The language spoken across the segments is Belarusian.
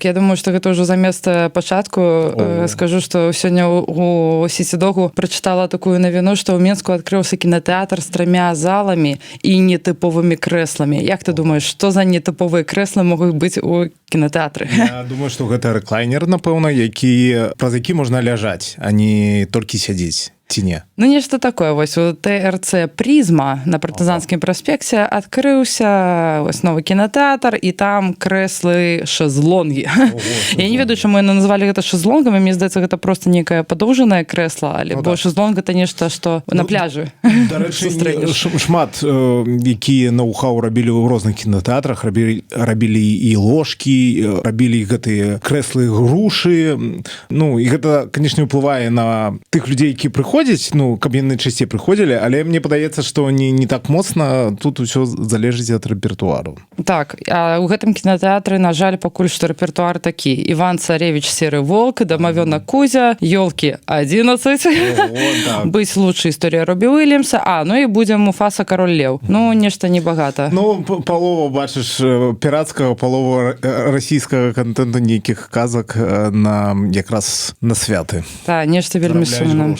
Я думаю, што гэта ўжо замест пачатку. Скажу, што сёння у Сіці-Догу прачытала такую навіну, што ў Мінску адкрыўся кінатэатр з 3 заламі і нетыповымі крэсламі. Як ты думаеш, што за нетыповыя крэслы могуць быць у кінатэатры? Я думаю, што гэта рэклайнер, напэўна, праз які можна ляжаць, а не толькі сядзець. Ці не? Ну, нешта такое. Вось у ТРЦ «Призма» на Партызанскім праспекце адкрыўся вось новы кінатэатр, і там крэслы-шезлонгі. Я не ведаю, чаму яны назвалі гэта шезлонгамі. Мне здаецца, гэта проста нейкае падоўжанае крэсла, бо шезлонг гэта нешта, што на пляжы. Дарэчы, шмат, якія ноу-хау рабілі ў розных кінатэатрах, рабілі і ложкі, рабілі гэтыя крэслы-грушы. Ну, і гэта, канешне, ўплывае на тых людзей, які прыходзяць, каб яны часцей прыходзілі, але мне падаецца, што не так моцна, тут усё залежыць ад рэпертуару. Так, а ў гэтым кінатэатры, на жаль, пакуль што рэпертуар такі: Іван Царевич, Серый волк, Дамавёнак Кузя, Ёлкі 11, Быць лучше, Історія Робі Уильямса, ну і будзе Муфаса, Король Лев. Ну, нешта небагата. Ну, палова, бачыш, пірацкага, палова расійскага контенту, нейкіх казак якраз на святы. Так, нешта вельмі сумна.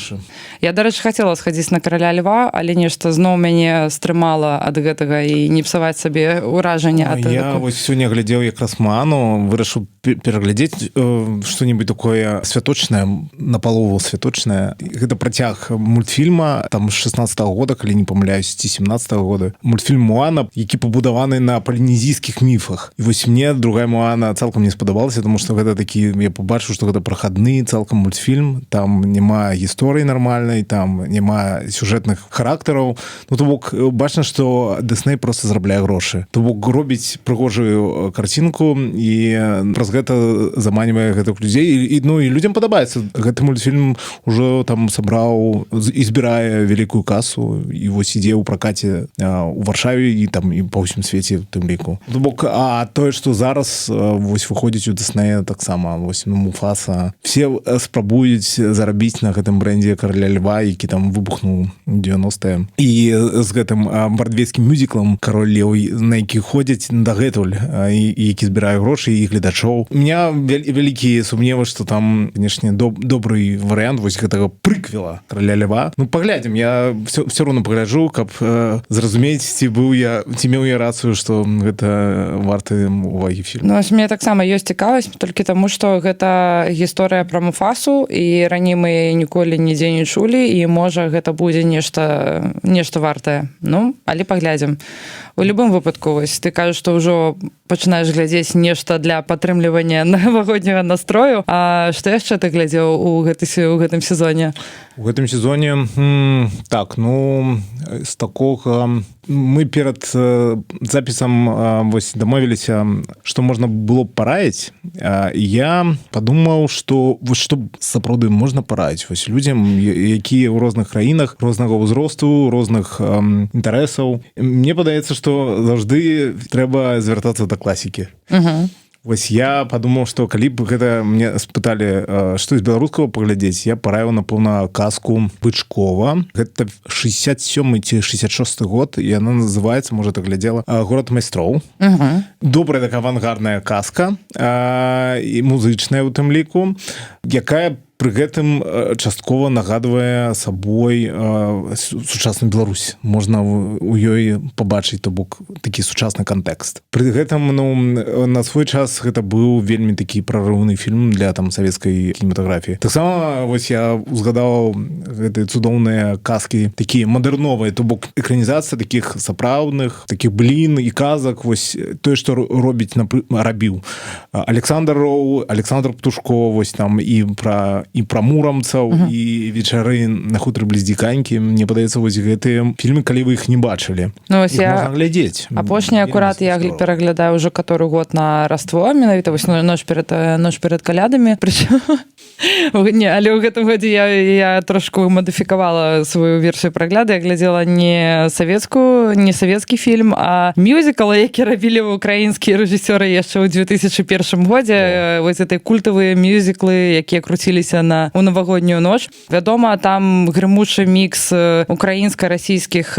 Я, дарэчы, хацела схадзіць на Караля Льва, але нешта зноў мяне стрымала ад гэтага і не псаваць сабе ўражанне ад таго. Я вось сёння глядзеў якраз Моану, вырашыў пераглядзець што-нибудь такое святочнае, напалову святочнае. Гэта працяг мультфільма, там з 16-го года, калі не памыляюсь, ці 17-го года. Мультфільм Моана, які пабудаваны на палінезійскіх міфах. І вось мне другая Моана цалкам не спадабалася, тому што гэта такі, я побачыў, што гэта прахадны цалкам мультфільм, там няма гісторыі нармальнай, там няма сюжэтных характараў. Ну, то бок, бачна, што Дысней проста зарабляе грошы. То бок, робіць прыгожую карцінку і праз гэта заманівае гэтых людзей. І людзям падабаецца. Гэты мультфільм ужо там сабраў і збірае вялікую касу, і вось ідзе ў пракаце у Варшаве і там і па ўсім свеце, у тым ліку. То бок, тое, што зараз вось выходзіць у Дыснея таксама, вось Муфаса. Все спрабуюць зарабіць на гэтым брэндзе Караля Льва, які там выбухнуў у 90-е. І з гэтым бродвейскім мюзіклам Король Лев, на які ходзяць дагэтуль, які збірае грошы і гледачоў. У меня вялікія сумневы, што там, канешне, добрый варыянт вось гэтага прыквела Караля Льва. Ну, паглядзім, я все роўна пагляджу, каб зразумець, ці меў я рацыю, што гэта варты увагі фільм. Ну, мне таксама ёсць цікавасць, толькі таму, што гэта гісторыя пра Муфасу, і раней мы ніколі нідзе не чулі, і можа гэта будзе нешта вартае. Ну, але паглядзім. У любым выпадку, вось, ты кажаш, што ўжо пачынаеш глядзець нешта для падтрымлівання навагодняга настрою. А што яшчэ ты глядзеў у гэтым сезоне? У гэтым сезоне, з такога мы перад запісам вось дамовіліся, што можна было б параіць. Я падумаў, што сапраўды можна параіць вось людзям, якія ў розных краінах, рознага ўзросту, розных інтарэсаў. Мне падаецца, што заўжды трэба звяртацца да класікі. Вось я падумаў, што калі б гэта мне спыталі, што з беларускага паглядзець, я параіў, напэўна, казку Бычкова. Гэта 67-й ці 66-й год, і яна называецца, можа, так глядзела, «Горад майстроў». Добрая такая авангардная казка, і музычная ў тым ліку, якая пры гэтым часткова нагадвае сабой сучасную Беларусь. Можна у ёй пабачыць, то бок, такі сучасны кантэкст. Пры гэтым, на свой час гэта быў вельмі такі прарыўны фільм для там савецкай кінематаграфіі. Таксама вось я узгадаў гэтыя цудоўныя казкі, такія мадэрновыя, то бок экранізацыя такіх сапраўдных, такіх блін і казак, вось тое, што рабіў Александр Роу, Александр Птушко, вось там і пра мурамцаў, і вечары на хутары бліз Диканькі. Мне падаецца, вось гэтыя фільмы, калі вы іх не бачылі, іх можна глядзець. Апошні акурат я пераглядаю ўжо каторы год на Раство, менавіта вось ноч перад калядамі. Але ў гэтым годзе я трошку мадыфікавала сваю версію прагляду. Я глядзела не савецкі фільм, а мюзікл, які рабілі украінскія рэжысёры яшчэ ў 2001 годзе. Вось гэтай культавыя мюзіклы, якія круціліся сцэна ў навагоднюю ноч. Вядома, там грымучы мікс украінска-расійскіх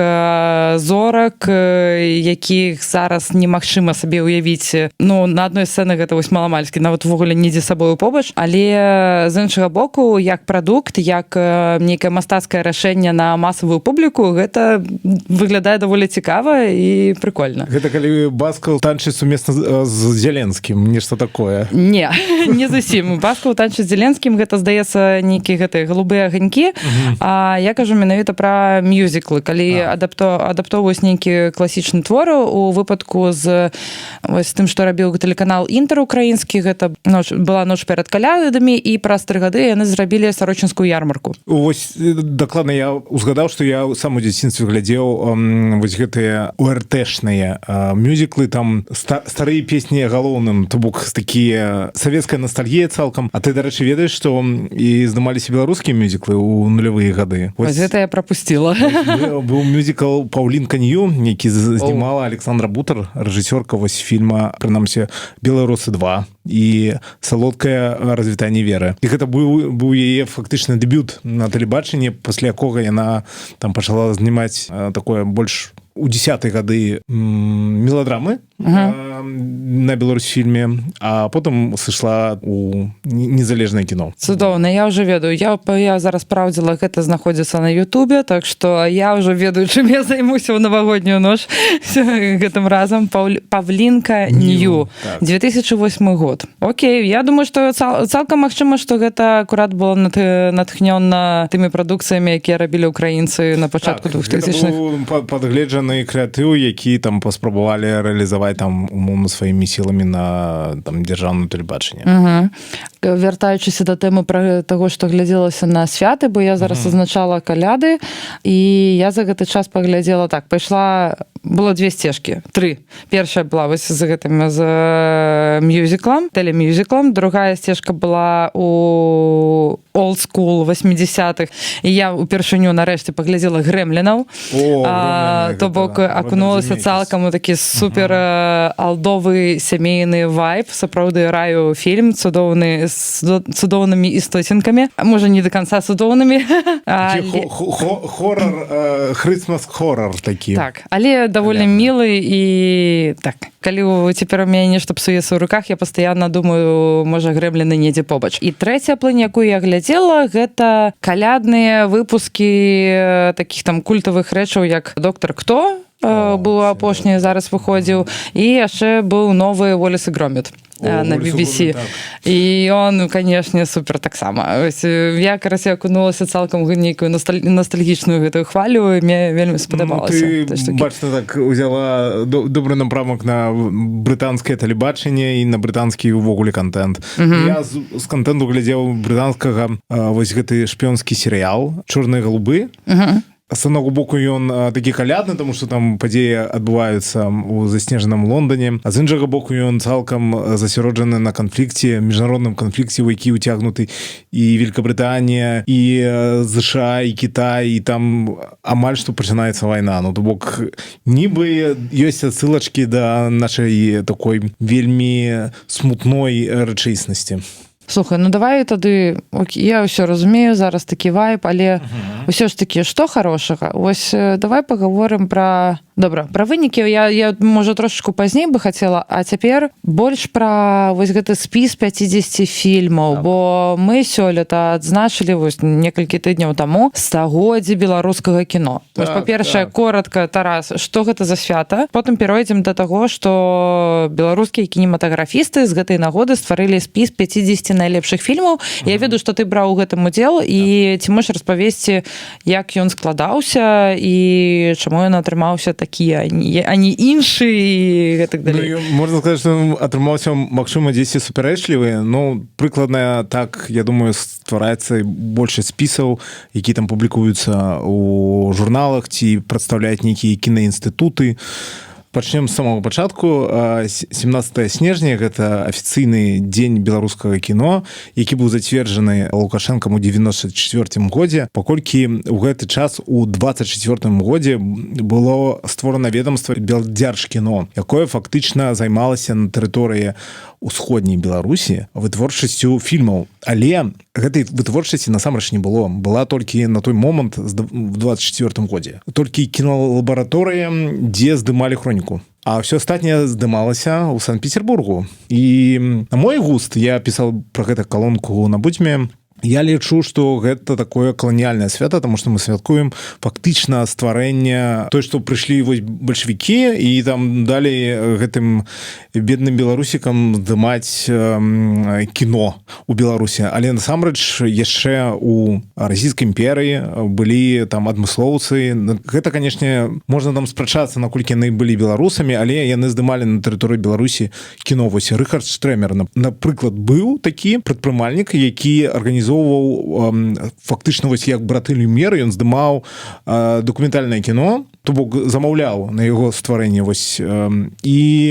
зорак, якіх зараз немагчыма сабе ўявіць. Ну, на адной сцэны гэта вось маламальскі, нават увогуле недзе сабою побач, але з іншага боку, як прадукт, як нейкае мастацкае рашэнне на масавую публіку, гэта выглядае даволі цікава і прикольна. Гэта калі Баскаў танчыць сумесна з Зеленскім, нешта такое. Не, не зусім. Баскаў танчыць з Зеленскім, гэта, здаецца, нейкія гэтыя голубыя аганькі, а я кажу менавіта пра мюзіклы, калі адаптоўваюць нейкі класічны твор, у выпадку з вось тым, што рабіў тэлеканал Інтэр украінскі, гэта была ноч перад калядамі, і праз 3 гады яны зрабілі сарочынскую ярмарку. Вось дакладна я узгадаў, што я сам у дзяцінстве глядзеў вось гэтыя УРТ-шныя мюзіклы, там старыя песні галоўным, то бок такія савецкая ностальгія цалкам. А ты, дарэчы, ведаеш, што і здымаліся беларускія мюзіклы ў нулявыя гады? Вось гэта я прапусціла. Быў мюзікл «Паўлін Канью», які знімала Александра Бутар, рэжысёрка вось фільма, прынамсі, «Беларусы 2» і «Салодкае развітанне веры». І гэта быў яе фактычны дэбют на тэлебачанні, пасля якога яна там пачала знімаць такое больш у 10-е гады меладрамы на Беларусьфільме, а потым сышла у незалежнае кіно. Цудоўна, я ўжо ведаю. Я зараз праўдзіла, гэта знаходзіцца на Ютубе, так што я ўжо ведаю, чым я займуся ў навагоднюю ноч гэтым разам. «Павлінка Нью», 2008 год. Окей, я думаю, што цалкам магчыма, што гэта акурат было натхнёна тымі прадукцыямі, якія рабілі украінцы на пачатку 2000-х. Гэта быў падгледжаны крэатыў, які там паспрабавалі рэалізаваць там умоўна сваімі сіламі на там дзяржаўным тэлебачанні. Вяртаючыся да тэмы пра таго, што глядзелася на святы, бо я зараз азначала каляды, і я за гэты час паглядзела так, пайшла, было 2 сцежкі, 3. Першая была вось з гэтым, з мюзіклам, тэлемюзіклам, другая сцежка была у old school 80-х, і я упершыню нарэшце паглядзела «Грэмлінаў», то бок акунулася цалкам у такі супер алдовы сямейны вайб, сапраўды раю фільм, цудоўны, з цудоўнымі істоцінкамі, можа не до конца цудоўнымі. Хоррор, Christmas-хоррор такі. Так, але даволі мілы, і так, калі цяпер у мяне нешта псуецца ў руках, я пастаянна думаю, можа «Грэмліны» недзе побач. І трэцяя плынь, якую я глядзела, гэта калядныя выпускі такіх там культавых рэчаў, як «Доктор Кто», быў апошні, зараз выходзіў, і яшчэ быў новы «Уоллес і Громит» на BBC. І он, канешне, супер таксама. Я, карася, акунулася цалкам нейкую ностальгічную гэтую хвалю, і мне вельмі спадабалася. Ты, бачна, так узяла добры напрамак на брытанскае тэлебачанне і на брытанскі увогуле контент. Я з контенту глядзеў брытанскага вось гэты шпіёнскі серыял «Чорныя галубы». З аднаго боку ён такі калядны, тому што там падзеі адбываюцца ў заснежаным Лондоне, а з іншага боку ён цалкам засяроджаны на канфлікце, міжнародным канфлікце, у які ўцягнуты і Великабрытанія, і США, і Кітай, і там амаль што пачынаецца вайна. Ну, то бок, нібы ёсць адсылачкі да нашай такой вельмі смутной рэчаіснасці. Слухай, ну давай тады, я ўсё разумею, зараз такі вайб, але ўсё ж такі, што хорошага? Вось давай паговорым пра... Добра, пра вынікі я можа, трошачку пазней бы хацела, а цяпер больш пра вось гэты спіс 50 фільмаў, бо мы сёлета адзначылі вось некалькі тыдняў таму стагоддзе беларускага кіно. Вось, па-першае, коратка, Тарас, што гэта за свята? Потым перайдзем да таго, што беларускія кінематаграфісты з гэтай нагоды стварылі спіс 50 найлепшых фільмаў. Я ведаю, што ты браў у гэтым удзел, і ці можаш распавесці, як ён складаўся і чаму ён атрымаўся такі, а не іншы і гэтак далей. Ну, можна сказаць, што атрымаўся, магчыма, дзесьці супярэчлівы, но прыкладна так, я думаю, ствараецца большасць спісаў, які там публікуюцца ў журналах ці прадстаўляюць нейкія кінаінстытуты. Пачнем з самого пачатку. 17 снежня – гэта афіцыйны дзень беларускага кіно, які быў зацверджаны Лукашэнкам у 94 годзе, паколькі ў гэты час у 24 годзе было створана ведомства Белдзяржкіно, якое фактычна займалася на тэрыторыі усходняй Беларусі вытворчасцю фільмаў, але гэтай вытворчасці насамрэч не было, была толькі на той момант в 24 годзе, толькі кіналабараторыя, дзе здымалі хроніку. А все астатняе здымалася ў Санкт-Петербургу. І на мой густ, я пісаў пра гэта калонку на Будзьме, я лічу, што гэта такое каланіяльнае свята, таму што мы святкуем фактычна стварэнне той, што прыйшлі вось бальшавікі і там далі гэтым бедным беларусікам здымаць кіно у Беларусі. Але насамрэч яшчэ у расійскай імперыі былі там адмыслоўцы. Гэта, канешне, можна там спрачацца, наколькі яны былі беларусамі, але яны здымалі на тэрыторыі Беларусі кіно. Вось Рыхард Штрэмер, напрыклад, быў такі прадпрымальнік, які арганізоўваў фактычна вось як браты Люмьер, ён здымаў дакументальнае кіно, то бок замаўляў на яго стварэнне вось і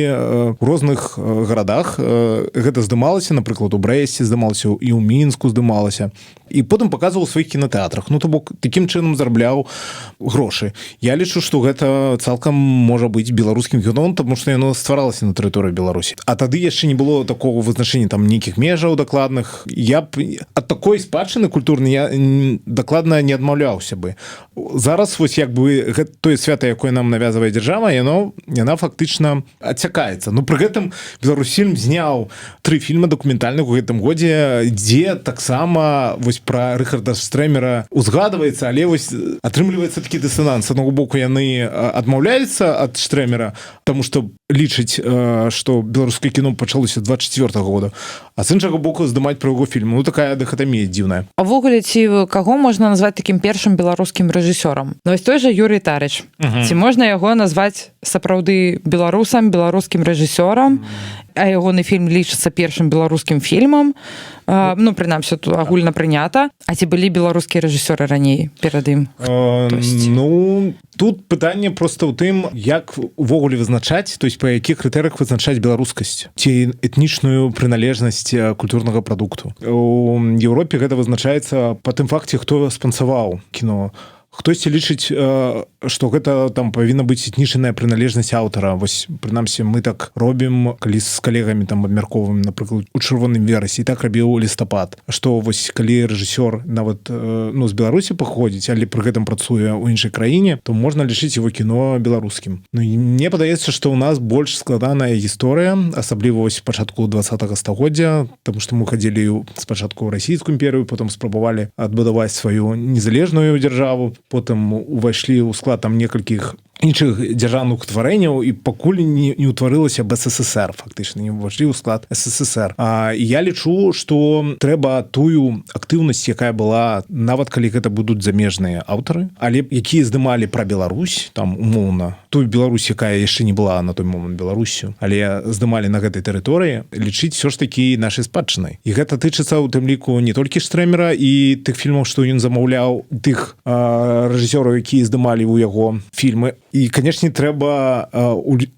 ў розных гарадах гэта здымалася, напрыклад, у Брэсце здымалася, і ў Мінску здымалася, і потым паказваў у сваіх кінотеатрах. Ну, то бок такім чынам зарабляў грошы. Я лічу, што гэта цалкам можа быць беларускім кіно, таму што яно стваралася на тэрыторыі Беларусі. А тады яшчэ не было такого вызначэння там нейкіх межаў дакладных. Я б ад такой спадчыны культурнай я дакладна не адмаўляўся бы. Зараз вось як бы тое свята, якое нам навязвае дзяржава, яна фактычна адцякаецца. Ну, пры гэтым Беларусфільм зняў 3 фільмы дакументальных у гэтым годзе, дзе таксама вось пра Рыхарда Штрэмера узгадваецца, але вось атрымліваецца такі дысананс. З аднаго боку яны адмаўляюцца ад Штрэмера, таму што лічаць, што беларускае кіно пачалося 24 года, а з іншага боку здымаць пра яго фільм. Ну, такая дыхатамія дзіўная. А ввогуле, ці каго можна назваць такім першым беларускім рэжысёрам? Ну, вось той жа Юрый Тарыч. Ці можна яго назваць сапраўды беларусам, беларускім рэжысёрам, а ягоны фільм лічыцца першым беларускім фільмам? Ну, прынамсі, тут агульна прынята. А ці былі беларускія рэжысёры раней перад ім? Ну, тут пытанне проста ў тым, як увогуле вызначаць, то есть па якіх крытэрыях вызначаць беларускасць ці этнічную прыналежнасць культурнага прадукту. У Еўропе гэта вызначаецца па тым факце, хто спансаваў кіно. Хтосьці лічыць, што гэта там павінна быць этнічная прыналежнасць аўтара. Вось, прынамсі, мы так робім, калі з калегамі там абмярковваем, напрыклад, у чырвоным верасе, і так рабіў Лістапад. Што вось, калі рэжысёр нават з Беларусі паходзіць, але пры гэтым працуе ў іншай краіне, то можна лічыць яго кіно беларускім. Ну, і мне падаецца, што ў нас больш складаная гісторыя, асабліва вось пачатку 20-го стагоддзя, таму што мы хадзілі спачатку ў расійскую імперыю, потым спрабавалі адбудаваць сваю незалежную дзяржаву, потым увайшлі ў склад там некалькіх іншых дзяржаўных тварэнняў, і пакуль не ўтварылася БССР, фактычна, не ўвайшлі ў склад СССР. І я лічу, што трэба тую актыўнасць, якая была, нават калі гэта будуць замежныя аўтары, але якія здымалі пра Беларусь, там, умоўна, тую Беларусь, якая яшчэ не была на той момант Беларусю, але здымалі на гэтай тэрыторыі, лічыць все ж такі нашай спадчынай. І гэта тычыцца ў тым ліку не толькі Штрэмера і тых фільмаў, што ён замаўляў, тых рэжысёраў, якія здымалі ў яго фільмы. І, канешне, трэба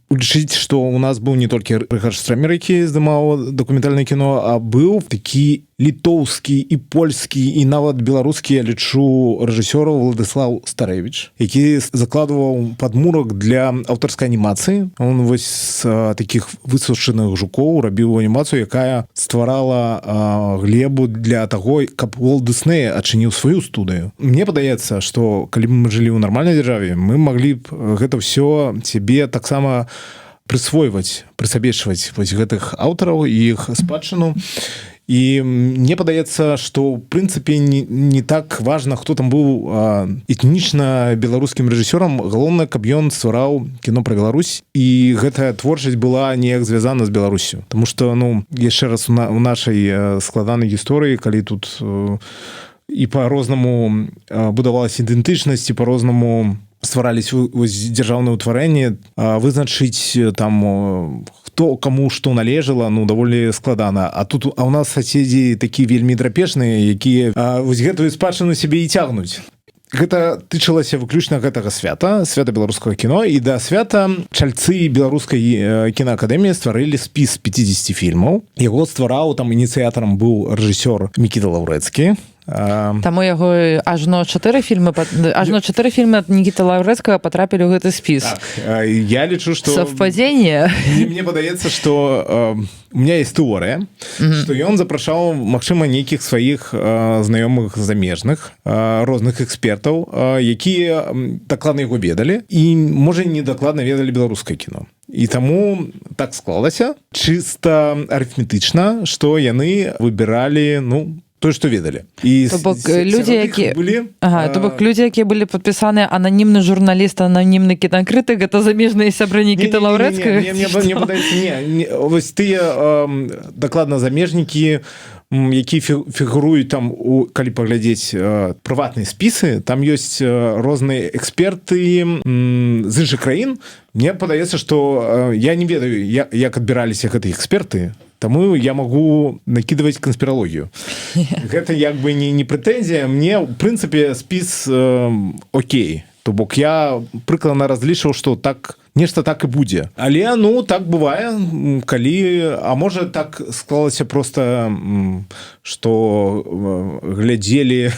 улічыць, што ў нас быў не толькі Рыхард Штрэмер, які здымаў дакументальнае кіно, а быў такі літоўскі і польскі і нават беларускі, я лічу, рэжысёр Владыслаў Старэвіч, які закладваў падмурак для аўтарскай анімацыі. Он вось з такіх высушаных жукоў рабіў анімацыю, якая стварала глебу для таго, каб Уолт Дысней адчыніў сваю студыю. Мне падаецца, што калі б мы жылі ў нармальнай дзяржаве, мы маглі б гэта ўсё сябе таксама прысвойваць, прысабечваць вось гэтых аўтараў і іх спадчыну. І мне падаецца, што ў прынцыпе не так важна, хто там быў этнічна беларускім рэжысёрам. Галоўнае, каб ён ствараў кіно пра Беларусь, і гэтая творчасць была неяк звязана з Беларусю. Таму што, ну, яшчэ раз у нашай складанай гісторыі, калі тут і па-рознаму будавалася ідэнтычнасць, і па-рознаму стварались дзяржаўныя ўтварэнні, вызначыць там хто каму што належала, ну, даволі складана. А тут у нас суседзі такі вельмі драпежныя, якія вось гэтую спадчыну сябе і цягнуць. Гэта тычылася выключна гэтага свята беларускага кіно, і да свята чальцы беларускай кінаакадэміі стварылі спіс 50 фільмаў. Яго ствараў, там ініцыятарам быў рэжысёр Мікіта Лаўрэцкі, Таму яго ажно 4 фільмы ад Нікіты Лаўрэцкага патрапілі ў гэты спіс. Так, я лічу, што... Совпадение? Мне падаецца, што у меня есть тэорыя, што ён запрашаў, магчыма, нейкіх сваіх знаёмых замежных, розных экспертаў, якія дакладна яго ведалі і, можа, не дакладна ведалі беларускае кіно. І таму так склалася чыста арыфметычна, што яны выбіралі, тое, што ведалі. І то бок людзі, якія былі падпісаныя ананімны журналіст, ананімны кінакрытык, гэта замежныя сябры Нікіты Лаўрэцкага? Мне падаецца, вось тыя дакладна замежнікі, якія фігуруюць там, калі паглядзець прыватныя спісы, там ёсць розныя эксперты з іншых краін. Мне падаецца, што я не ведаю, як адбіраліся гэтыя эксперты, таму я магу накідваць канспіралогію. Гэта як бы не прэтэнзія. Мне, в прынцыпе, спіс окей. То бок я прыкладна разлічваў, што так нешта так і будзе. Але, так бывае, калі... А можа, так склалася проста, што глядзелі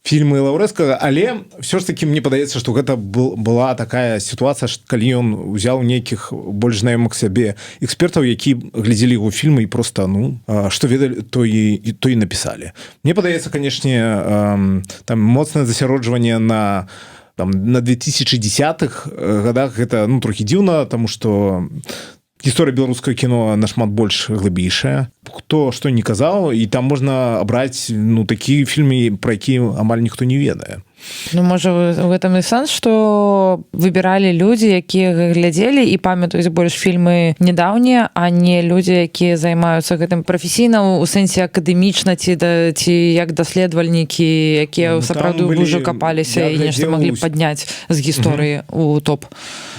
фільмы Лаўрэцкага, але все ж таки мне падаецца, што гэта была такая сітуацыя, калі ён узяў нейкіх больш знаёмых сябе экспертаў, які глядзелі яго фільмы і проста, што ведалі, то і напісалі. Мне падаецца, канешне, там моцнае засяроджванне на 2010-х годах гэта трохі дзіўна, таму што гісторыя беларускага кіно нашмат больш глыбейшая. Хто што не казаў, і там можна абраць такія фільмы, пра якія амаль ніхто не ведае. Можа, у гэтым і сэнс, што выбіралі людзі, якія глядзелі і памятаюць больш фільмы нядаўнія, а не людзі, якія займаюцца гэтым прафесійна, у сэнсе акадэмічна, ці як даследавальнікі, якія сапраўды ўжо капаліся і нешта маглі падняць з гісторыі ў топ.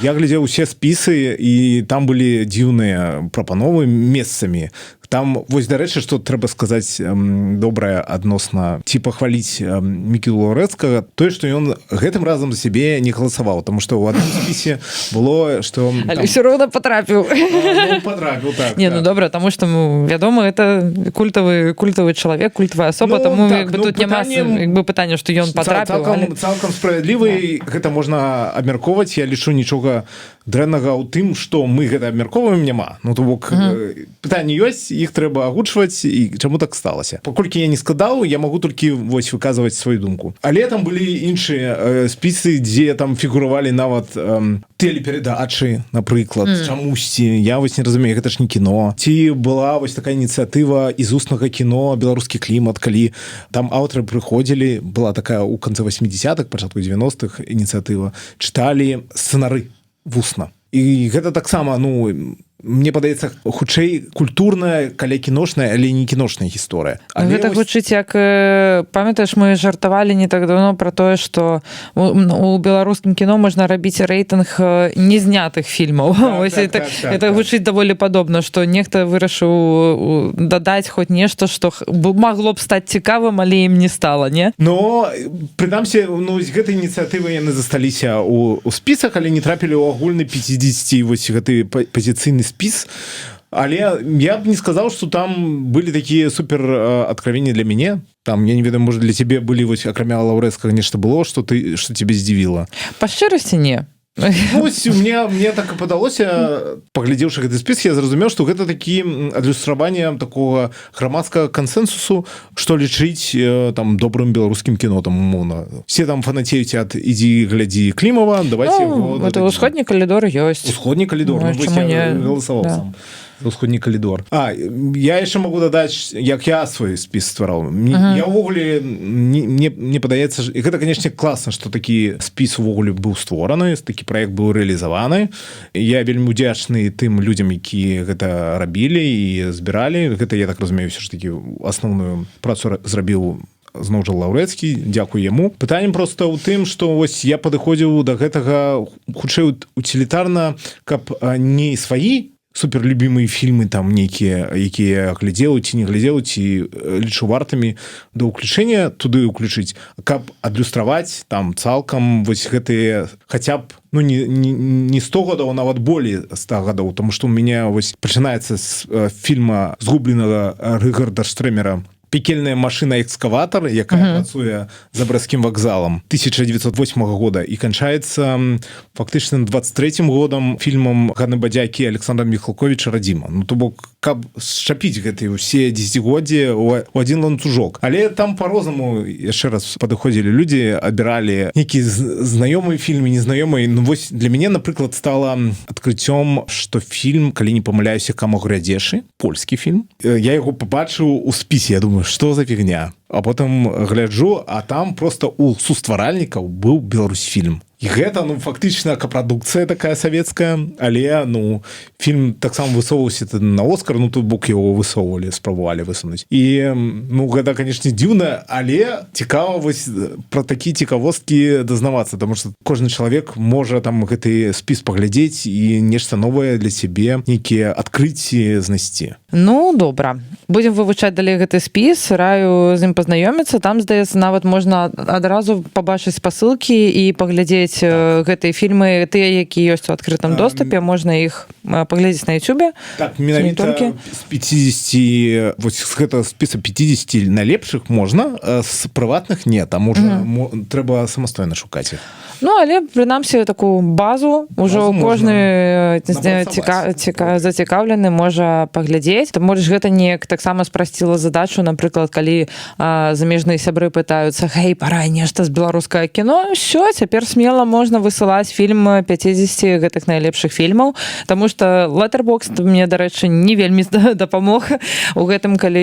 Я глядзеў усе спісы, і там былі дзіўныя прапановы месцамі. Там, вось, дарэчы, што трэба сказаць добрае адносна, ці пахваліць Нікіту Лаўрэцкага, тое, што ён гэтым разам за сябе не галасаваў, таму што ў адным спісе было, што... Але ўсё роўна патрапіў. Патрапіў, так. Не, добра, таму што, вядома, гэта культавы чалавек, культавая асоба, таму тут няма пытання, што ён патрапіў. Цалкам справядлівы, гэта можна абмяркоўваць. Я лічу, нічога дрэннага ў тым, што мы гэта абмяркоўваем, няма. То бок, пытанні ёсць, іх трэба агучваць, і чаму так сталася. Паколькі я не складаў, я магу толькі выказваць сваю думку. Але там былі іншыя спісы, дзе там фігуравалі нават тэлеперадачы, напрыклад, чамусьці. Я не разумею, гэта ж не кіно. Ці была такая ініцыятыва ізуснага кіно, беларускі клімат, калі там аўтары прыходзілі, была такая ў канцы 80-х, пачатку 90-х ініцыятыва, чыталі сцэнары вусна. І гэта таксама, мне падаецца, хутчэй культурная, каля кіношная, але не кіношная гісторыя. Гэта гучыць, як, памятаеш, мы жартавалі не так давно пра тое, што у беларускім кіно можна рабіць рэйтынг незнятых фільмаў. Это гучыць даволі падобна, што нехта вырашыў дадаць хоць нешта, што магло б стаць цікавым, але ім не стала, не? Но, прынамсі, з гэтай ініцыятывы яны засталіся ў спісах, але не трапілі ў агульны 50 гэты пазіцыйны спіс. Але я б не сказаў, што там былі такія супер адкровенні для мяне. Там, я не ведаю, можа, для цябе былі, акрамя Лаўрэцкага, нешта было, што цябе здзівіла? Па шчырасці, не. Мне так і падалося, паглядзеўшы гэты спіс, я зразумеў, што гэта такі адлюстраванне такога грамадскага кансэнсусу, што лічыць там добрым беларускім кіно, там умоўна. Все там фанацеюць ад «Ідзі, глядзі» Клімова, давайте яго... Это ўсходні калідор ёсць. Усходні калідор, я галасаваў сам. Усходні калідор. Я яшчэ магу дадаць, як я свой спіс ствараў. Я ўвогуле, мне падаецца, і гэта, канешне, класна, што такі спіс увогуле быў створаны, такі праект быў рэалізаваны. Я вельмі удзячны тым людзям, якія гэта рабілі і збіралі. Гэта, я так разумею, ўсё ж такі асноўную працу зрабіў зноў жа Лаўрэцкі, дзякую яму. Пытанне проста ў тым, што я падыходзіў да гэтага хутчэй утилітарна, каб не сваі суперлюбімыя фільмы там нейкія, якія глядзеў ці не глядзеў, ці лічу вартамі да ўключэння туды ўключыць, каб адлюстраваць там цалкам гэтыя хаця б не 100 гадоў, а нават болей 100 гадоў, тому што у мяне пачынаецца з фільма згубленага Рыгарда Штрэмера пекельная машина-экскаватор, якая працуе за брэсцкім вакзалам 1908 года і канчаецца фактычна 23-м годам фільмам Ганны Бадзякі Александра Міхалковіча «Радзіма». Ну, то бок, каб счапіць гэтыя ўсе дзесяцігоддзі ў адзін ланцужок. Але там по-рознаму, яшчэ раз, падыходзілі людзі, абіралі нейкія знаёмыя фільмы, незнаёмыя. Ну, вось для мяне, напрыклад, стала адкрыццём, што фільм, калі не памыляюся, «Камо грядзешы», польскі фільм. Я яго пабачыў у спісе, я думаю, што за фігня? А потым гляджу, а там просто у сустваральнікаў быў Беларусьфільм. І гэта, ну, фактычна капрадукцыя такая савецкая, але, ну, фільм таксама высоўваўся на Оскар, ну, тут бок яго высоўвалі, спрабавалі высунуць. І, ну, гэта, канечне, дзіўна, але цікава вось пра такія цікавосткі дазнавацца, таму што кожны чалавек можа там гэты спіс паглядзець і нешта новае для сябе, нейкія адкрыцці знайсці. Ну, добра. Будзем вывучаць далей гэты спіс, раю з ім пазнаёміцца. Там, здаецца, нават можна адразу пабачыць спасылкі і паглядзець гэтыя фільмы, тыя, якія ёсць у адкрытым доступе, можна іх паглядзець на YouTube. Так, менавіта з 50, вось з гэтага спіса 50 найлепшых можна, з прыватных не, там уже трэба самастойна шукаць іх. Ну, але, прынамсі, такую базу ўжо кожны зацікаўлены можа паглядзець. Таму ж гэта неяк таксама спрасціла задачу, напрыклад, калі замежныя сябры пытаюцца: «Хей, пора нешта з беларускае кіно», ўсё, цяпер смела можна высылаць фільм 50 гэтых найлепшых фільмаў, таму што Letterboxd мне, дарэчы, не вельмі дапамог у гэтым, калі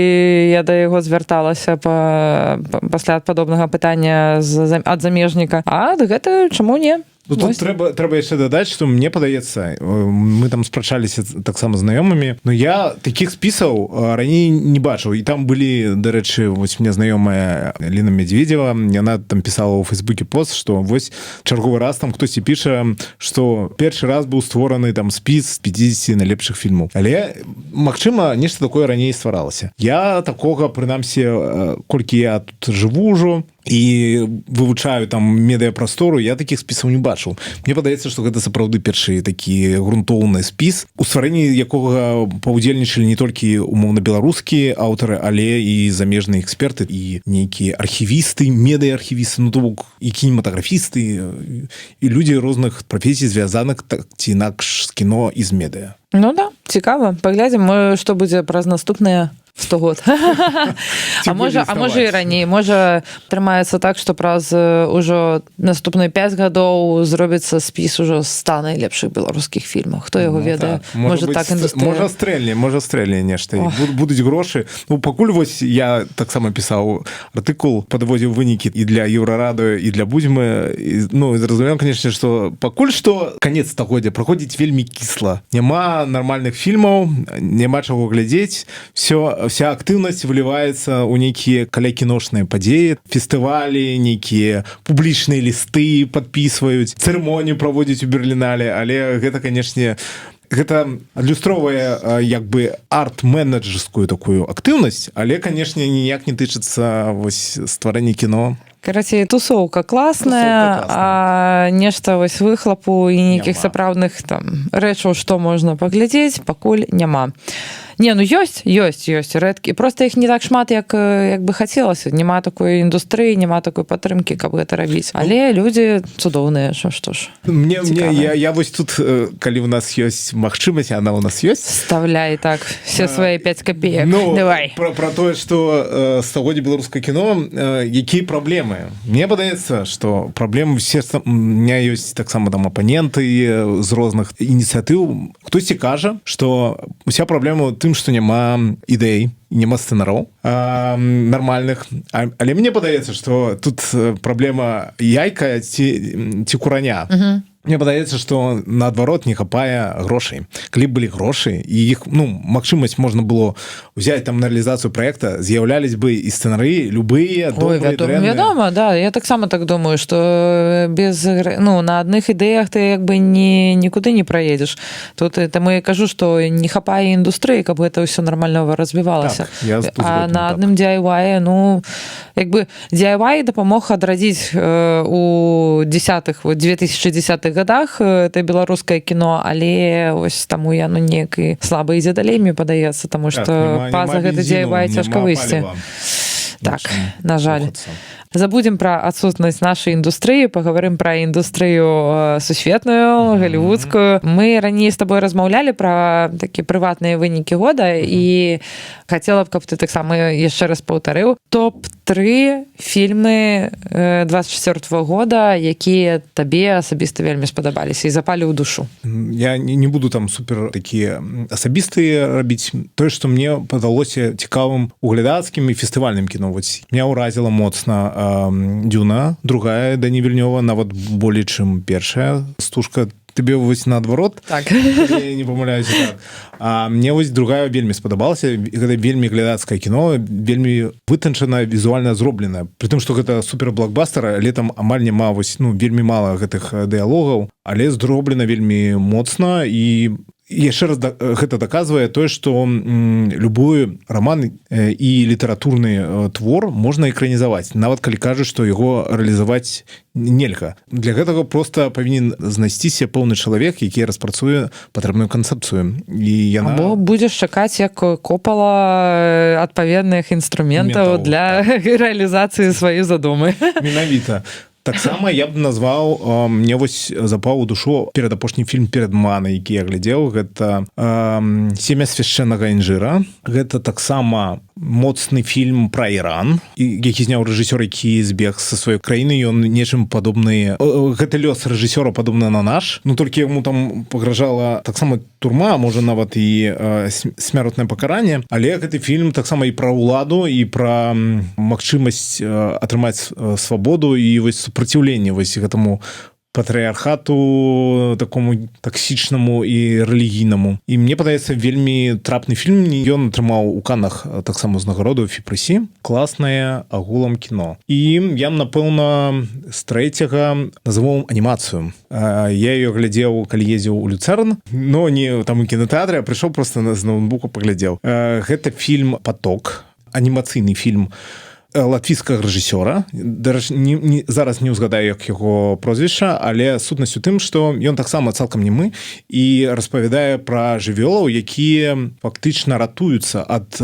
я да яго звярталася пасля падобнага пытання ад замежніка. А гэта чаму не? Ну, тут трэба яшчэ дадаць, што мне падаецца, мы там спрачаліся таксама знаёмымі, но я такіх спісаў раней не бачыў. І там былі, дарэчы, вось мне знаёмая Ліна Медведева, яна там пісала ў Фейсбуке пост, што вось чарговы раз там хтосьці піша, што першы раз быў створаны там спіс 50 найлепшых фільмаў. Але, магчыма, нешта такое раней стваралася. Я такога, прынамсі, колькі я тут жыву ўжо, і вывучаю там медыяпрастору, я такіх спісаў не бачыў. Мне падаецца, што гэта сапраўды першы такі грунтоўны спіс, у стварэнні якога паўдзельнічалі не толькі умоўна беларускія аўтары, але і замежныя эксперты, і нейкія архівісты, медыаархівісты, ну, то бок і кінематаграфісты, і людзі розных прафесій, звязаных так ці інакш з кіно і з медыа. Ну да, цікава. Паглядзім, што будзе праз наступныя 100 год. А можа і раней. Можа атрымаецца так, што праз ужо наступныя 5 гадоў зробіцца спіс ужо 100 найлепшых беларускіх фільмаў. Хто яго ведае? Можа так індустрыя. Можа стрэльне нешта. Будуць грошы. Ну, пакуль вось я таксама пісаў артыкул, падводзіў вынікі і для Еўрарадыё, і для Будзьмы. Ну, зразумеў, канечне, што пакуль што канец стагоддзя праходзіць вельмі кісла. Няма нармальных фільмаў, няма чаго глядзець. Вся актыўнасць выліваецца ў нейкія каля-кіношныя падзеі, фестывалі, нейкія публічныя лісты падпісваюць, цырымонію праводзяць у Берлінале, але гэта, канешне, гэта адлюстроўвае як бы арт-менеджерскую такую актыўнасць, але, канешне, ніяк не тычыцца вось стварэння кіно. Карацей, тусоўка класная, а нешта вось выхлапу і нейкіх сапраўдных там рэчаў, што можна паглядзець, пакуль няма. Не, ну ёсць рэдкі. Просто іх не так шмат, як бы хацелася. Няма такой індустрыі, няма такой падтрымкі, каб гэта рабіць. Але людзі цудоўныя, што ж. Я вось тут, калі ў нас ёсць магчымасць, яна ў нас ёсць. Вставляй так все свае 5 копеек. Давай. Пра тое, што стагоддзя беларускае кіно, якія праблемы. Мне падаецца, што праблемы все, у меня ёсць таксама там апаненты з розных ініцыятыў. Хтосьці кажа, што уся праблема ў тым, што няма ідэй, няма сцэнараў нармальных. Але мне падаецца, што тут праблема яйка ці кураня. Мне падаецца, што наадварот не хапае грошай. Калі былі грошы, і іх, ну, магчымасць можна было ўзяць там на рэалізацыю праекта, з'яўлялись бы і сцэнарыі любыя, добрыя, дрэнныя. Вядома, да, я таксама так думаю, што без, ну, на адных ідэях ты як бы нікуды не праедзеш. Тут таму я кажу, што не хапае індустрыі, каб гэта ўсё нармальна развівалася. Так, а на адным DIY, ну, як бы DIY дапамог адрадзіць у 2010-х годах это беларускае кіно, але ось таму яно неяк і слаба ідзе далей, мне падаецца, таму што па-за гэты DIY цяжка выйсці. Так, на жаль. Забудем про отсутность нашей индустрии, поговорим про индустрию сусветную, голливудскую. Мы ранее с тобой размаўлялі про такие прыватныя вынікі года, і хотела б, каб ты таксама яшчэ раз паўтарыў топ-3 фільмы 24 года, якія табе асабіста вельмі спадабаліся і запалі ў душу. Я не буду там супер такія асабістыя рабіць. Тое, што мне падалося цікавым у глядацкім і фестывальным кіно. Меня ўразіла моцна «Дюна», другая Дэні Вільнёва, нават болей, чым першая «Стужка». Тебе вось наадварот, так. Я не памыляюся так. А мне вось другая вельмі спадабалася. Гэта вельмі глядацкае кіно, вельмі вытанчана, візуальна зробленае. Пры тым, што гэта суперблокбастер, але там амаль няма вельмі мала гэтых дыялогаў, але зроблена вельмі моцна, і яшчэ раз гэта даказвае тое, што любой роман і літаратурны твор можна экранізаваць, нават калі кажуць, што яго рэалізаваць нельга. Для гэтага проста павінен знайсціся пэўны чалавек, які распрацуе патрэбную канцэпцыю. І яна... Або будзеш чакаць, як Копала адпаведных інструментаў для рэалізацыі сваёй задумы. Менавіта. Таксама я б назваў, мне вось запаў у душу перадапошні фільм «Перадмана», які я глядзеў, гэта «Семя свяшчэннага інжыра». Гэта таксама моцны фільм пра Іран, які зняў рэжысёр, які збег са сваёй краіны, ён нечым падобны, гэты лёс рэжысёра падобны на наш, ну толькі яму там пагражала таксама турма, можа нават і смяротнае пакаранне, але гэты фільм таксама і пра ўладу, і пра магчымасць атрымаць свабоду і вось супраціўленне вось гэтаму патрыархату такому таксічнаму і рэлігійнаму. І мне падаецца вельмі трапны фільм. Ён атрымаў у Каннах таксама ўзнагароду Фіпрэсі. Класнае агулам кіно. І я, напэўна, з трэцяга назову анімацыю. Я ее глядзеў, калі ездзіў у Люцэрн, но не там у кінотэатры, а прыйшоў проста з ноутбука паглядзеў. Гэта фільм «Паток», анімацыйны фільм латвійскага рэжысёра. Зараз не ўзгадаю, як яго прозвішча, але сутнасць у тым, што ён таксама цалкам немы і распавядае пра жывёлаў, якія фактычна ратуюцца ад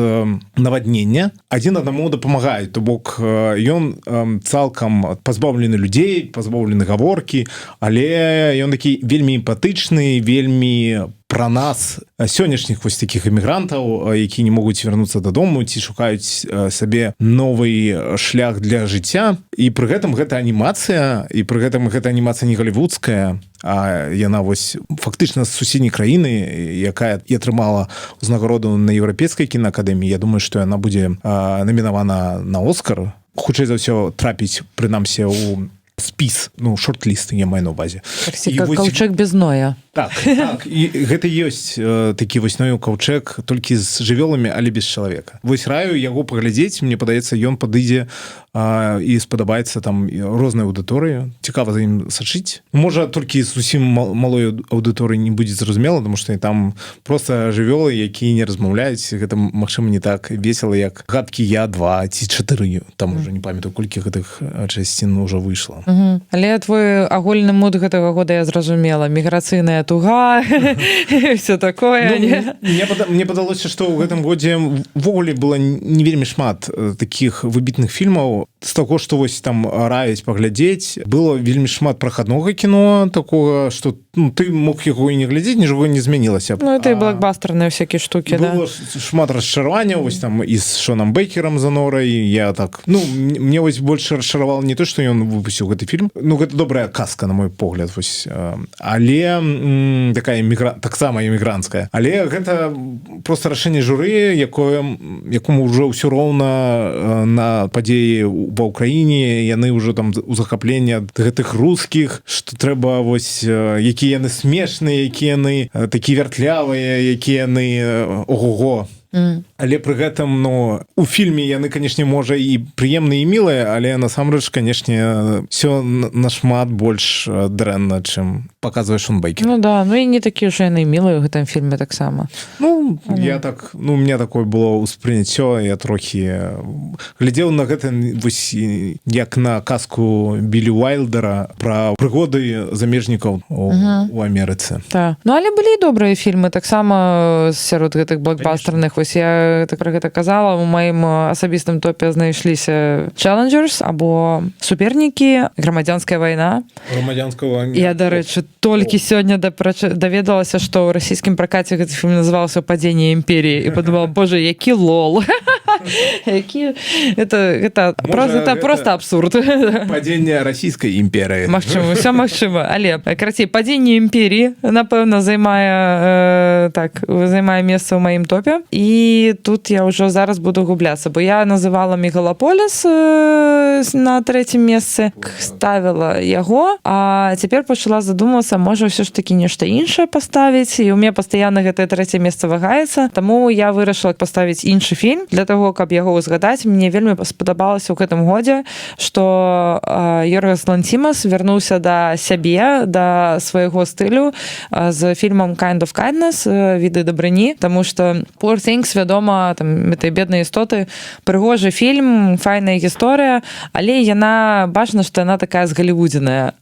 наваднення. Адзін аднаму дапамагаюць, то бок ён цалкам пазбаўлены людзей, пазбаўлены гаворкі, але ён такі вельмі эмпатычны, вельмі пра нас, сённяшніх вось такіх эмігрантаў, які не могуць вярнуцца дадому ці шукаюць сабе новы шлях для жыцця. І пры гэтым гэта анімацыя, і пры гэтым гэта анімацыя не галівудская, а яна вось фактычна з суседняй краіны, якая і атрымала ўзнагароду на еўрапейскай кінаакадэміі. Я думаю, што яна будзе намінавана на Оскар. Хутчэй за ўсё трапіць, прынамсі, у спіс, ну, шорт-ліст, я маю на ўвазе. Каўчэк без ноя. Так, і гэта ёсць такі вось ноў каўчэк, толькі з жывёламі, але без чалавека. Вось раю яго паглядзець, мне падаецца, ён падыдзе і спадабаецца там рознай аўдыторыі. Цікава за ім сачыць. Можа, толькі зусім малой аўдыторыі не будзе зразумела, таму што там проста жывёлы, якія не размаўляюць, гэта, магчыма, не так весела, як «Гадкі я 2» ці 4, там уже не памятаю, колькі гэтых часцін ўжо выйшла. Але твой агульны муд гэтага года я зразумела. Міграцыйная туга, все такое. Мне падалося, што ў гэтым годзе ввогуле было не вельмі шмат такіх выбітных фільмаў. З таго, што вось там раяць паглядзець, было вельмі шмат прахаднога кіно, такога, што ты мог яго і не глядзець, нічога не змянілася. Ну, это і блокбастерныя всякие штукі, да? Было шмат расчаравання, вось там і з Шонам Бейкерам за Норай, я так... Ну, мне вось больш расчаравала не то, што ён выпусціў гэты фільм. Ну, гэта добрая казка, на мой погляд, вось. Але такая таксама эмігранцкая. Але гэта проста рашэнне журы, якому ўжо ўсё роўна на падзеі ва ўкраіне, яны ўжо там у захапленні ад гэтых рускіх, што трэба вось, якія яны смешныя, якія яны такі вяртлявыя, якія яны ого-го. Але пры гэтым, ну, у фільме яны, канешне, можа і прыемныя і мілыя, але насамрэч, канешне, все нашмат больш дрэнна, чым паказвае Шон Бейкер. Ну да, ну і не такі ўжо яны мілыя ў гэтым фільме таксама. Ну, Ну, я так, ну, у меня такое было ўспрыняццё, я трохі глядзеў на гэта вось як на казку Біллі Уайлдера пра прыгоды замежнікаў у Амерыцы. Так. Ну, але былі і добрыя фільмы, таксама сярод гэтых блокбастерных. Вось я так пра гэта казала, у маім асабістым топе знайшліся Challengers або супернікі, грамадзянская вайна. Грамадзянская вайна. Я, дарэчы, толькі сёння даведалася, што ў расійскім пракаце гэты фільм называўся «Падзенне імперіі». І подумала, боже, які лол. Это просто абсурд. Падзенне расійскай імперыі. Магчыма, ўсё магчыма. Але, карацей, «Падзенне імперіі», напэўна, займае месца ў маім топе. І тут я ўжо зараз буду губляцца, бо я называла «Мегалаполіс» на трэцім месцы, ставіла яго, а цяпер пачала задумвацца, можа, ўсё ж такі нешта іншае паставіць, і ў мяне пастаянна гэтае трэцяе месца вагаецца, таму я вырашыла паставіць іншы фільм для таго, каб яго ўзгадаць. Мне вельмі спадабалася ў гэтым годзе, што Йоргас Ланцімас вярнуўся да сябе, да свайго стылю з фільмам «Kind of Kindness», «Віды дабрыні», таму што «Poor Things», вядома, там, этой беднай істоты, прыгожы фільм, файная гісторыя, але яна, бачна, што яна такая згалівудзеная.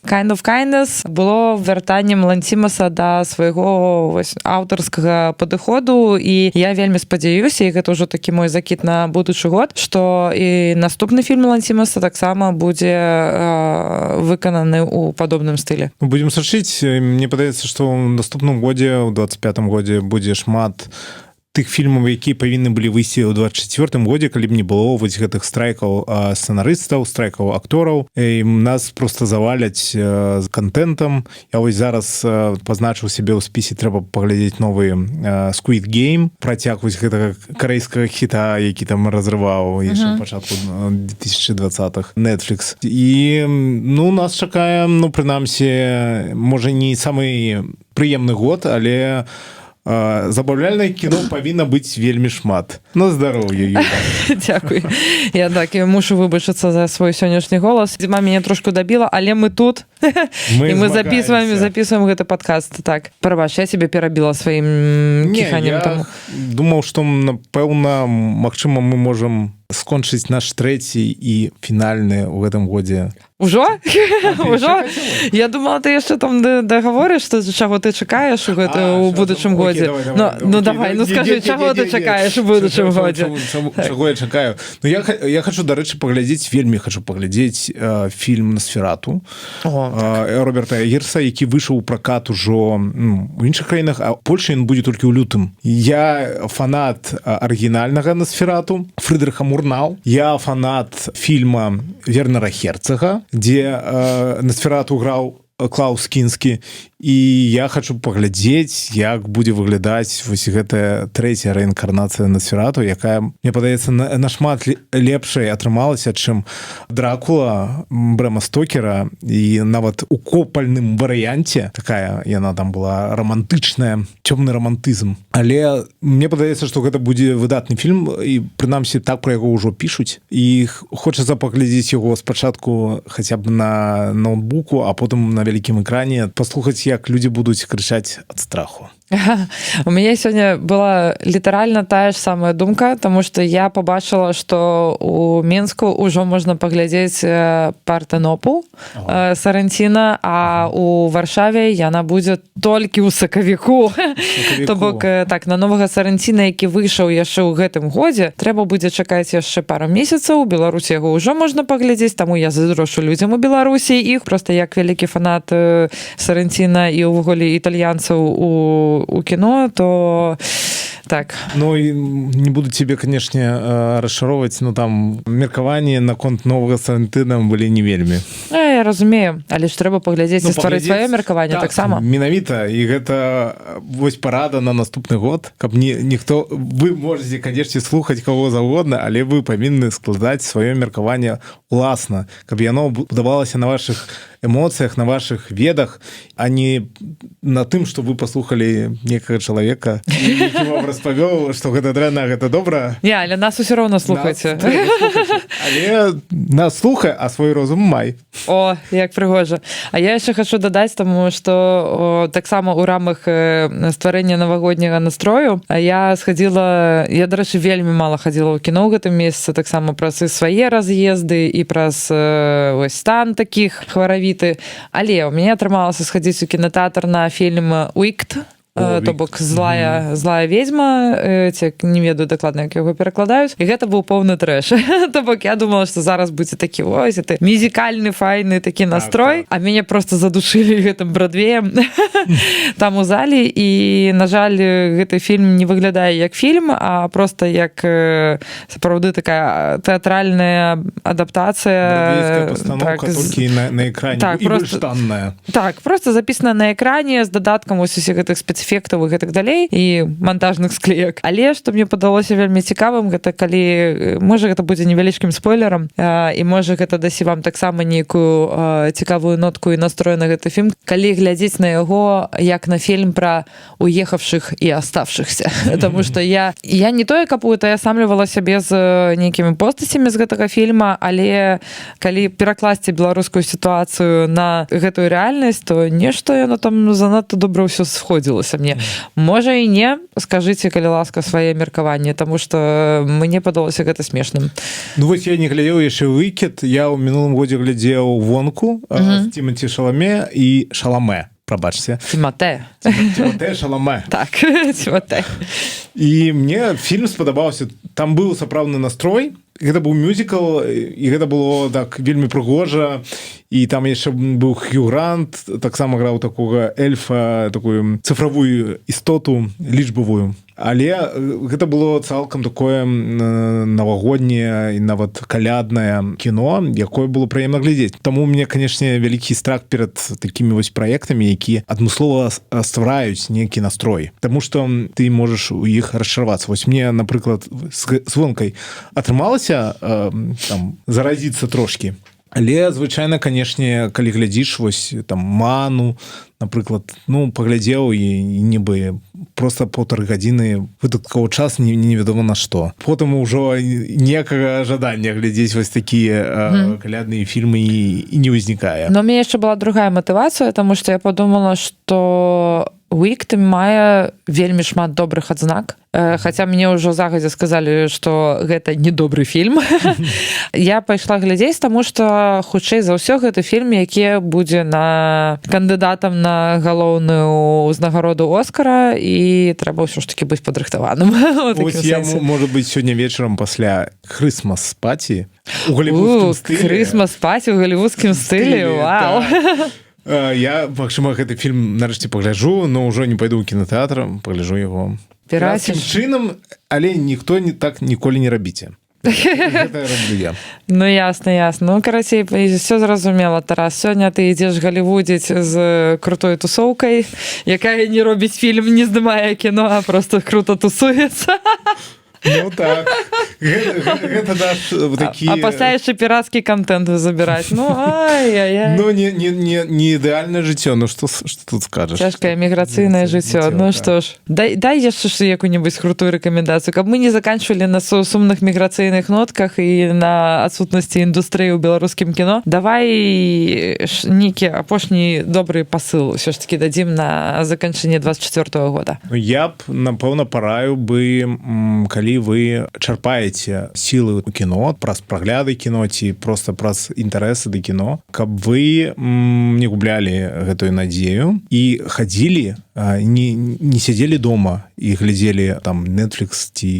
«Kind of Kindness» было вяртаннем Ланцімаса да свайго аўтарскага падыходу, і я вельмі спадзяюся, і гэта ўжо такі мой закід на будучы год, што і наступны фільм Ланцімаса таксама будзе выкананы ў падобным стылі. Будзем сачыць. Мне падаецца, што ў наступным годзе, ў 25-м годзе будзе шмат тых фільмаў, якія павінны былі выйсці ў 24-м годзе, калі б не было вось гэтых страйкаў сцэнарыстаў, страйкаў актораў, і нас просто заваляць з контентам. Я вось зараз пазначыў сябе ў спісе, трэба паглядзець новы Squid Game, працяг вось гэтага карэйскага хіта, які там разрываў яшчэ ў пачатку 2020-х Netflix. І, ну, нас чакае, ну, прынамсі, можа, не самы прыемны год, але забаўляльнае кіно павінна быць вельмі шмат. На здароўе, Юля. Дзякуй. Я так мушу выбачыцца за свой сённяшні голас. Зіма мяне трошку дабіла, але мы тут. І мы записываем гэты падкаст. Так, прабач, я цябе перабіла сваім кіханнем. Я думаў, што, напэўна, магчыма, мы можам скончыць наш трэці і фінальны ў гэтым годзе. Ужо? Ужо? Я думала, ты яшчэ там дагаворыш, што чаго ты чакаеш у будучым годзе. Ну, давай, ну скажы, чаго ты чакаеш у будучым годзе? Чаго я чакаю? Ну, я хачу, дарэчы, паглядзець, вельмі хачу паглядзець фільм «Носферату» Роберта Эггерса, які выйшаў у пракат ужо у іншых краінах, а Польшы ён будзе толькі ў лютым. Я фанат арыгінальнага «Носферату» Фрыдрыха Мурнау. Я фанат фільма Вернера Херцага, дзе Носферату граў Клаус Кінскі, і я хачу паглядзець, як будзе выглядаць вось гэтая трэцяя рэінкарнацыя Носферату, якая, мне падаецца, нашмат лепшай атрымалася, чым Дракула Брэма Стокера, і нават у копальным варыянце, такая яна там была романтычная, цёмны романтызм. Але мне падаецца, што гэта будзе выдатны фільм, і прынамсі так пра яго ўжо пішуць, і хочацца паглядзець яго спачатку хаця б на ноутбуку, а потым на вялікім экране, паслухаць, як людзі будуць крычаць ад страху. У мяне сёння была літаральна тая ж самая думка, таму што я пабачыла, што у Мінску ўжо можна паглядзець Партэнопу Саранціна, а у Варшаве яна будзе толькі ў сакавіку. То бок, так, на новага Саранціна, які выйшаў яшчэ ў гэтым годзе, трэба будзе чакаць яшчэ пару месяцаў. У Беларусі яго ўжо можна паглядзець, таму я задрошу людзям у Беларусі іх. Проста як вялікі фанат Саранціна і ўвогуле італьянцаў у кіно, то так. Ну, і не буду тебе, канешне, расчароўваць, но там меркаванні наконт новага Сарантына былі не вельмі. Я разумею, але ж трэба паглядзець і стварыць сваё меркаванне таксама. Менавіта, і гэта вось парада на наступны год, каб ніхто, вы можете, канешне, слухаць каго заўгодна, але вы павінны складаць сваё меркаванне ўласна, каб яно будавалася на вашых эмоцыях, на вашых ведах, а не на тым, што вы паслухалі некага чалавека, які вам распавёў, што гэта дрэнна, гэта добра. Не, але нас усё роўна слухайце. Але нас слухай, а свой розум май. О, як прыгожа. А я яшчэ хочу дадаць, таму што таксама ў рамах стварэння навагодняга настрою я схадзіла, я, дарэчы, вельмі мала хадзіла ў кіно ў гэтым месяцы, таксама праз і свае раз'езды, і праз ось стан такіх хваравіты. Але ў мяне атрымалася схадзіць у кінотэатр на фільм «Уікт», то бок злая ведьма, не ведаю дакладна, як яго перакладаюць, і гэта быў поўны трэш. То бок я думала, што зараз будзе такі ось это мюзікальны файны такі настрой, а мяне просто задушылі гэтым Бродвеем там у залі, і на жаль гэты фільм не выглядае як фільм, а просто як сапраўды такая тэатральная адаптацыя, постановка толькі на экране, і выштанная. Так, просто запісана на экране з дадаткам ось усіх гэтых спецэфектаў і так далей, і монтажных склеек. Але што мне падалося вельмі цікавым, гэта калі, можа гэта будзе невялічкім спойлерам, і можа гэта дасі вам таксама нейкую цікавую нотку і настрой на гэты фільм, калі глядзець на яго як на фільм пра уехавшых і аставшихся. Таму што я не тое каб утаясамлівала сябе з нейкімі постацямі з гэтага фільма, але калі перакласці беларускую сітуацыю на гэтую рэальнасць, то нешта яно там занадта добра ўсё сходзілася мне. Можа і не, скажыце, калі ласка, свае меркаванне, таму што мне падалося гэта смешным. Ну вось я не глядзеў яшчэ «Вікет», я ў мінулым годзе глядзеў «Вонку» з Тимати Шаламе і Шаламе, прабачце. Тиматэ Шаламе. Так, Тиматэ. І мне фільм спадабаўся, там быў сапраўдны настрой, гэта быў мюзікл, і гэта было так вельмі прыгожа, і там яшчэ быў Хью Грант, таксама граў такога эльфа, такую цифровую істоту, лічбавую. Але гэта было цалкам такое навагодняе і нават каляднае кіно, якое было прыемна глядзець. Таму у мяне, канешне, вялікі страх перад такімі вось праектамі, якія адмыслова ствараюць нейкі настрой. Таму што ты можаш у іх расчаравацца. Вось мне, напрыклад, з «Вонкай» атрымалася там заразіцца трошкі. Але звычайна, канешне, калі глядзіш вось там «Ману», напрыклад, ну, паглядзеў і нібы проста 1,5 гадзіны выдаткавы час невядома на што. Потым ужо ніякага жадання глядзець вось такія калядныя фільмы і не ўзнікае. Но у мяне яшчэ была другая матывацыя, таму што я падумала, што «Уікт» мае вельмі шмат добрых адзнак, хаця мне ўжо загадзя сказалі, што гэта не добры фільм. Я пайшла глядзець, таму што хутчэй за ўсё гэта фільм, які будзе на кандыдатам на галоўную ўзнагароду «Оскара», і трэба ўсё ж такі быць падрыхтаваным. Вось я, можа быць, сёння вечарам пасля «Крысмас-паці» у галівудскім стылі. «Крысмас-паці» ў галівудскім стылі, вау! Я, магчыма, гэты фільм нарэшце пагляджу, но ўжо не пайду ў кінотэатр, пагляджу яго. Пірацкім чынам, але ніхто так ніколі не рабіце. Гэта раблю я. Ну, ясна. Ну, карацей, все зразумела, Тарас. Сёння ты ідзеш галівудзіць з крутой тусоўкай, якая не робіць фільм, не здымае кіно, а просто круто тусуецца. Ну так, гэта наш такі... А пасля яшчэ пірацкі контент забіраць. Ну, ай-яй-яй. Ну, не ідэальнае жыццё, ну што тут скажаш? Цяжкае міграцыйнае жыццё. Ну што ж, дай яшчэ ж якую-небудзь крутую рэкамендацыю, каб мы не заканчвалі на сумных міграцыйных нотках і на адсутнасці індустрыі ў беларускім кіно. Давай нейкі апошні добры пасыл ўсё ж такі дадзім на заканчэнне 24-го года. Я б, напэўна, параю бы, калі вы чарпаеце сілы ў кіно праз прагляды кіно ці проста праз інтарэсы да кіно, каб вы не гублялі гэтую надзею і хадзілі, не сядзелі дома і глядзелі там Netflix ці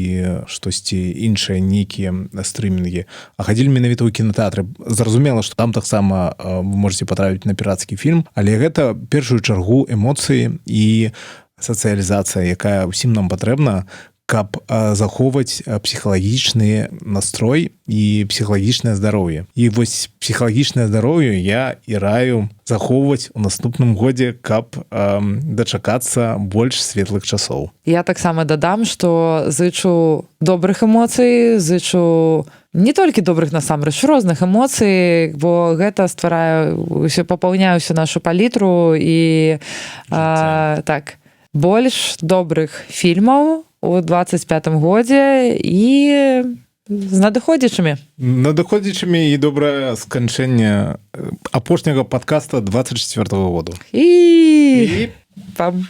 штосьці іншыя нейкія стрымінгі, а хадзілі менавіта ў кінотэатры. Зразумела, што там таксама вы можете патрапіць на пірацкі фільм, але гэта першую чаргу эмоцыі і сацыялізацыя, якая ўсім нам патрэбна, каб захоўваць псіхалагічны настрой і псіхалагічнае здароўе. І вось псіхалагічнае здароўе я і раю захоўваць у наступным годзе, каб дачакацца больш светлых часоў. Я таксама дадам, што зычу добрых эмоцый, зычу не толькі добрых насамрэч, розных эмоцый, бо гэта стварае, папаўняе ўсю нашу палітру і так, больш добрых фільмаў у 25-м годзе і з надыходзячымі. Надыходзячымі і добрае сканчэнне апошняга падкаста 24-го году. І пам.